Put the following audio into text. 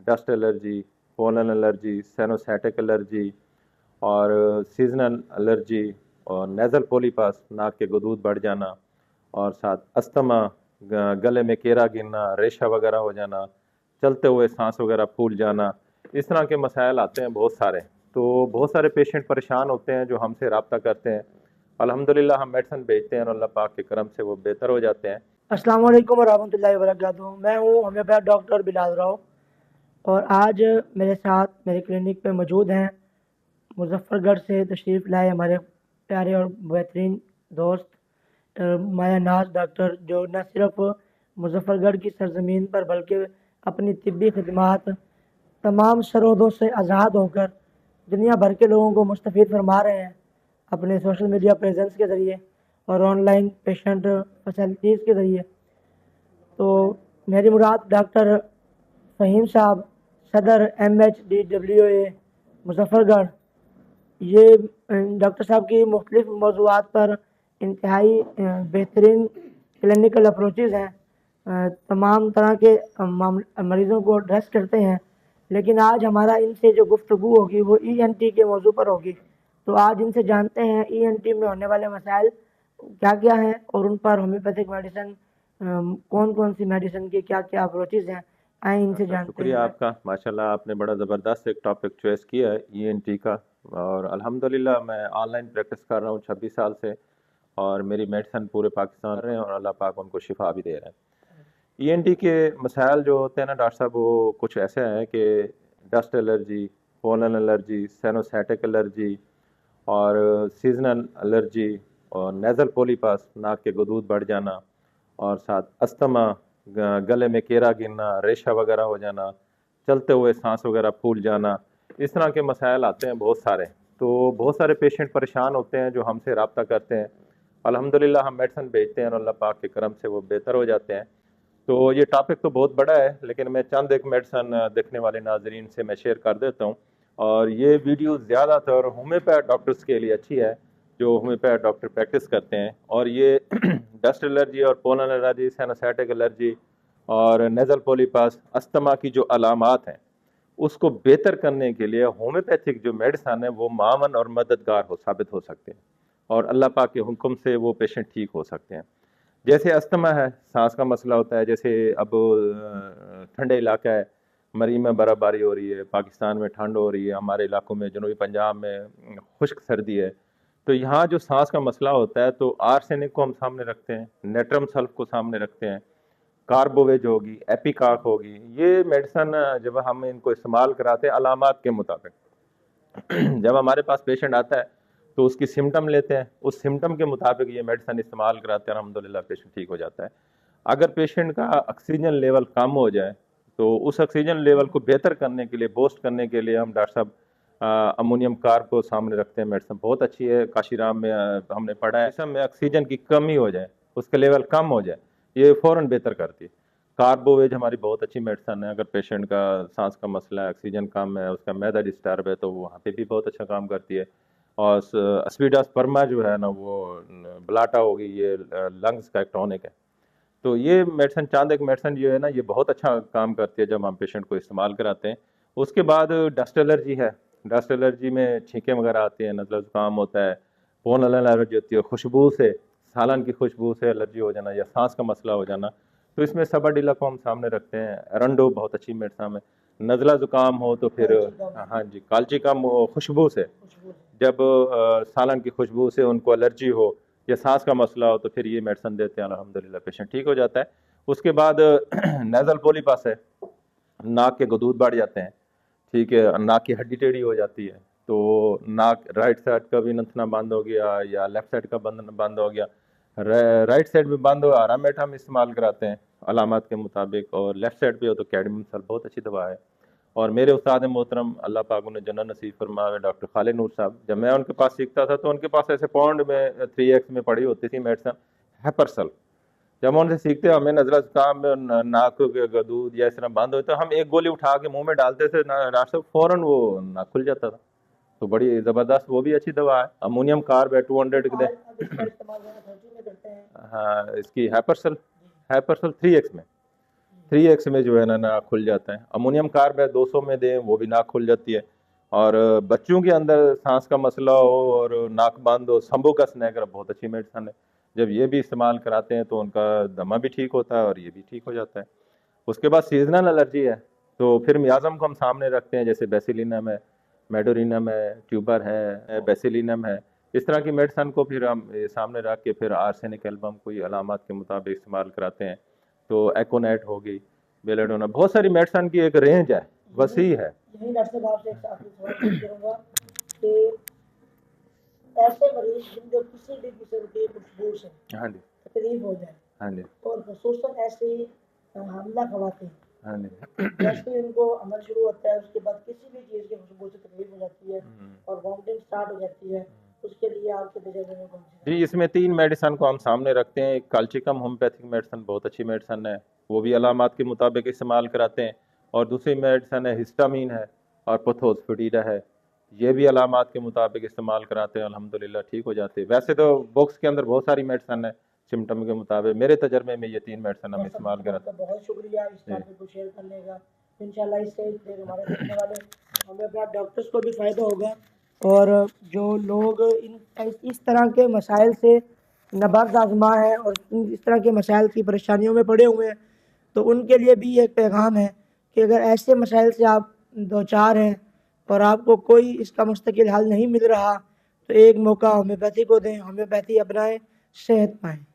Dust allergy, pollen allergy, sinusitic allergy और seasonal allergy और nasal polyps, नाक के गदूद बढ़ जाना और साथ अस्थमा, गले में केरा गिरना, रेशा वगैरह हो जाना, चलते हुए सांस वगैरह फूल जाना, इस तरह के मसाइल आते हैं बहुत सारे। तो बहुत सारे पेशेंट परेशान होते हैं जो हमसे रब्ता करते हैं। अल्हम्दुलिल्लाह हम मेडिसिन भेजते हैं और अल्लाह पाक के करम से वो बेहतर हो जाते हैं। अस्सलाम वालेकुम वरहमतुल्लाहि वबरकातुहू। मैं हूँ होम्योपैथ डॉक्टर बिलाल राव और आज मेरे साथ मेरे क्लिनिक पे मौजूद हैं मुजफ्फरगढ़ से तशरीफ़ लाए हमारे प्यारे और बेहतरीन दोस्त माया नाज डॉक्टर, जो न सिर्फ मुजफ्फरगढ़ की सरजमीन पर बल्कि अपनी तिब्बी खिदमात तमाम सरहदों से आज़ाद होकर दुनिया भर के लोगों को मुस्तफ़ीद फरमा रहे हैं अपने सोशल मीडिया प्रेजेंस के ज़रिए और ऑनलाइन पेशेंट फैसिलिटीज़ के ज़रिए। तो मेरी मुराद डॉक्टर फ़हीम साहब, सदर MHDWA मुजफ्फरगढ़, ये डॉक्टर साहब की मुख्तलिफ मौज़ूआत पर इंतहाई बेहतरीन क्लिनिकल अप्रोचेज़ हैं, तमाम तरह के मरीज़ों को एड्रेस करते हैं। लेकिन आज हमारा इनसे जो गुफ्तगू होगी वो ENT के मौजू पर होगी। तो आज इनसे जानते हैं ENT में होने वाले मसाइल क्या क्या हैं और उन पर होम्योपैथिक मेडिसिन कौन कौन सी मेडिसिन के क्या क्या अप्रोचेज़ हैं। आए इनसे जानते शुक्रिया हैं। आपका, माशाल्लाह आपने बड़ा ज़बरदस्त एक टॉपिक चॉइस किया है ENT का। और अल्हम्दुलिल्लाह मैं ऑनलाइन प्रैक्टिस कर रहा हूँ 26 साल से और मेरी मेडिसिन पूरे पाकिस्तान रहे हैं और अल्लाह पाक उनको शिफा भी दे रहे हैं। ENT के मसाइल जो होते हैं ना डॉक्टर साहब, वो कुछ ऐसे हैं कि dust allergy, pollen allergy, sinusitic allergy और सीजनल एलर्जी और नेज़ल पोलीपास, नाक के गदूद बढ़ जाना और साथ अस्थमा, गले में केरा गिरना, रेशा वगैरह हो जाना, चलते हुए सांस वगैरह फूल जाना, इस तरह के मसाइल आते हैं बहुत सारे। तो बहुत सारे पेशेंट परेशान होते हैं जो हमसे रब्ता करते हैं। अल्हम्दुलिल्लाह हम मेडिसिन भेजते हैं और अल्लाह पाक के करम से वो बेहतर हो जाते हैं। तो ये टॉपिक तो बहुत बड़ा है, लेकिन मैं चंद एक मेडिसिन देखने वाले नाजरीन से मैं शेयर कर देता हूँ। और ये वीडियो ज़्यादातर होम्योपैथ डॉक्टर्स के लिए अच्छी है जो होम्योपैथ डॉक्टर प्रैक्टिस करते हैं। और ये डस्ट एलर्जी और पोलन एलर्जी, साइनोसाइटिक एलर्जी और नेज़ल पोलीपास, अस्थमा की जो अलामात हैं उसको बेहतर करने के लिए होम्योपैथिक जो मेडिसिन है वो मावन और मददगार साबित हो सकते हैं और अल्लाह पाक के हुक्म से वो पेशेंट ठीक हो सकते हैं। जैसे अस्थमा है, सांस का मसला होता है, जैसे अब ठंडे इलाका है, मरी में बर्फबारी हो रही है, पाकिस्तान में ठंड हो रही है, हमारे इलाकों में जनूबी पंजाब में खुश्क सर्दी है। तो यहाँ जो सांस का मसला होता है तो आर्सेनिक को हम सामने रखते हैं, नेट्रम सल्फ को सामने रखते हैं, कार्बोवेज होगी, एपिकाक होगी। ये मेडिसन जब हम इनको इस्तेमाल कराते हैं अलामात के मुताबिक जब हमारे पास पेशेंट आता है तो उसकी सिम्टम लेते हैं, उस सिम्टम के मुताबिक ये मेडिसिन इस्तेमाल कराते हैं, अल्हम्दुलिल्लाह पेशेंट ठीक हो जाता है। अगर पेशेंट का ऑक्सीजन लेवल कम हो जाए तो उस ऑक्सीजन लेवल को बेहतर करने के लिए, बूस्ट करने के लिए हम डॉक्टर साहब अमोनियम कार्ब को सामने रखते हैं। मेडिसिन बहुत अच्छी है, काशीराम में हमने पढ़ा है, जिसम में ऑक्सीजन की कमी हो जाए, उसका लेवल कम हो जाए, ये फ़ौरन बेहतर करती है। कार्बोवेज हमारी बहुत अच्छी मेडिसिन है, अगर पेशेंट का सांस का मसला है, ऑक्सीजन कम है, उसका मैदा डिस्टर्ब है तो वहाँ पे भी बहुत अच्छा काम करती है। और अस्पिडास्पर्मा जो है ना वो ब्लाटा होगी, ये लंग्स का एक टॉनिक है। तो ये मेडिसिन, चांद एक मेडिसिन जो है ना ये बहुत अच्छा काम करती है जब हम पेशेंट को इस्तेमाल कराते हैं। उसके बाद डस्ट एलर्जी है, डस्ट एलर्जी में छींकें वगैरह आती हैं, नज़ला ज़ुकाम होता है, पोलन एलर्जी होती है, खुशबू से, सालन की खुशबू से एलर्जी हो जाना या सांस का मसला हो जाना। तो इसमें सबडिला को हम सामने रखते हैं। एरंडो बहुत अच्छी मेडिसिन है। नज़ला ज़ुकाम हो तो फिर हाँ जी, कालची का खुशबू से, जब सालन की खुशबू से उनको एलर्जी हो या सांस का मसला हो तो फिर ये मेडिसिन देते हैं, अल्हम्दुलिल्लाह पेशेंट ठीक हो जाता है। उसके बाद नेज़ल पोलीपास है, नाक के गदूद बढ़ जाते हैं, ठीक है, नाक की हड्डी टेढ़ी हो जाती है, तो नाक राइट साइड का भी नथना बंद हो गया या लेफ्ट साइड का बंद बंद हो गया, राइट साइड में बंद हो, आरामेट हम इस्तेमाल कराते हैं अलामत के मुताबिक, और लेफ्ट साइड पे हो तो कैडमियम सल्फ बहुत अच्छी दवा है। और मेरे उस्ताद मोहतरम अल्लाह पाक उन्हें जन्नत नसीब फरमावे, डॉक्टर खालिद नूर साहब, जब मैं उनके पास सीखता था तो उनके पास ऐसे पाउंड में 3x में पड़ी होती थी मेडिसिन हैपरसल। जब हम उनसे सीखते हमें नजला जुकाम में नाक के गदूद या इस तरह बंद हो तो हम एक गोली उठा के मुंह में डालते थे, रास्ते फौरन वो नाक खुल जाता था। तो बड़ी ज़बरदस्त वो भी अच्छी दवा है। अमोनियम कार्ब है 200 के हाँ, इसकी हाइपरसल, हाइपरसल 3x में 3x में जो है ना नाक खुल जाता है। अमोनियम कार्बाइड 200 में दें वो भी नाक खुल जाती है। और बच्चों के अंदर सांस का मसला हो और नाक बंद हो, संबुकस नेगर बहुत अच्छी मेडिसन है। जब ये भी इस्तेमाल कराते हैं तो उनका दमा भी ठीक होता है और ये भी ठीक हो जाता है। उसके बाद सीजनल एलर्जी है तो फिर मियाज़म को हम सामने रखते हैं, जैसे बेसिलिनम है, मेडोरिनम है, ट्यूबर है, बेसिलिनम है। इस तरह की मेडिसन को फिर हम सामने रख के फिर आर्सेनिक एल्बम कोई अलामत के मुताबिक इस्तेमाल कराते हैं। तो एकोनेट होगी, बेलेडोना, बहुत सारी मेडिसन की एक रेंज है, वसी है। यही डॉक्टर साहब आपसे एक आखिरी सवाल पूछ करूंगा कि ऐसे मरीज जिनको किसी भी किस्म की खुशबू से हाँ जी, तकलीफ हो जाए हाँ जी, और खसूसन ऐसे हमला खवाते हाँ जी। जैसे ही उनको अमल शुरू होता है उसके बाद किसी भी चीज़ की खुशबू से तकलीफ हो जाती है और वॉमिटिंग स्टार्ट हो जाती है, उसके लिए आपके तजर्बे में कौन सी जी, इसमें 3 मेडिसन को हम सामने रखते हैं। एक काल्चिकम होम्योपैथिक मेडिसन बहुत अच्छी मेडिसन है, वो भी अलामात के मुताबिक इस्तेमाल कराते हैं। और दूसरी मेडिसन है हिस्टामीन है और पथोस्फिटीरा है, ये भी अलामात के मुताबिक इस्तेमाल कराते हैं, अल्हम्दुलिल्लाह ठीक हो जाते हैं। वैसे तो बॉक्स के अंदर बहुत सारी मेडिसन है सिम्टम के मुताबिक, मेरे तजर्बे में ये 3 मेडिसन हम इस्तेमाल कराते आपका बहुत शुक्रिया इस हैं। टॉपिक को शेयर करने का। इंशाल्लाह इससे फिर हमारे देखने वाले होम्योपैथ डॉक्टर्स को भी फ़ायदा होगा और जो लोग इस तरह के मसाइल से नबार्द आजमा है और इस तरह के मसाइल की परेशानियों में पड़े हुए हैं, तो उनके लिए भी एक पैगाम है कि अगर ऐसे मसाइल से आप दो चार हैं और आपको कोई इसका मुस्तकिल हल नहीं मिल रहा, तो एक मौका होम्योपैथी को दें, होम्योपैथी अपनाएं, सेहत पाएँ।